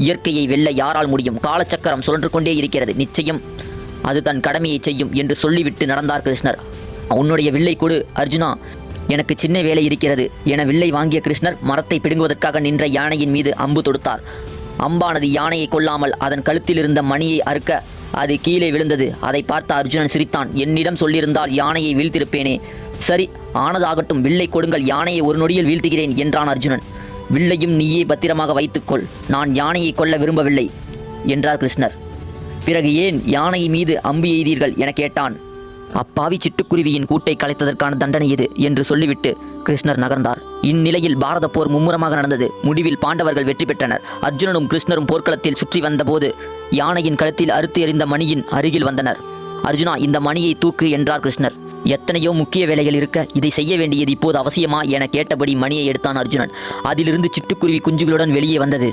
இயற்கையை வெல்ல யாரால் முடியும்? காலச்சக்கரம் சுழன்று கொண்டே இருக்கிறது. நிச்சயம் அது தன் கடமையை செய்யும் என்று சொல்லிவிட்டு நடந்தார் கிருஷ்ணர். உன்னுடைய வில்லை கொடு அர்ஜுனா, எனக்கு சின்ன வேலை இருக்கிறது என வில்லை வாங்கிய கிருஷ்ணர் மரத்தை பிடுங்குவதற்காக நின்ற யானையின் மீது அம்பு தொடுத்தார். அம்பானது யானையை கொல்லாமல் அதன் கழுத்தில் இருந்த மணியை அறுக்க அது கீழே விழுந்தது. அதை பார்த்த அர்ஜுனன் சிரித்தான். என்னிடம் சொல்லியிருந்தால் யானையை வீழ்த்திருப்பேனே. சரி, ஆனதாகட்டும், வில்லை கொடுங்கள், யானையை ஒரு நொடியில் வீழ்த்துகிறேன் என்றான் அர்ஜுனன். வில்லையும் நீயே பத்திரமாக வைத்துக்கொள், நான் யானையை கொல்ல விரும்பவில்லை என்றார் கிருஷ்ணர். பிறகு ஏன் யானை மீது அம்பு எய்தீர்கள் என கேட்டான். அப்பாவி சிட்டுக்குருவியின் கூட்டை கலைத்ததற்கான தண்டனை இது என்று சொல்லிவிட்டு கிருஷ்ணர் நகர்ந்தார். இந்நிலையில் பாரத போர் மும்முரமாக நடந்தது. முடிவில் பாண்டவர்கள் வெற்றி பெற்றனர். அர்ஜுனனும் கிருஷ்ணரும் போர்க்களத்தில் சுற்றி வந்தபோது யானையின் கழுத்தில் அறுத்து எறிந்த மணியின் அருகில் வந்தனர். அர்ஜுனா, இந்த மணியை தூக்கு என்றார் கிருஷ்ணர். எத்தனையோ முக்கிய வேலைகள் இருக்க இதை செய்ய வேண்டியது இப்போது அவசியமா என கேட்டபடி மணியை எடுத்தான் அர்ஜுனன். அதிலிருந்து சிட்டுக்குருவி குஞ்சுகளுடன் வெளியே வந்தது.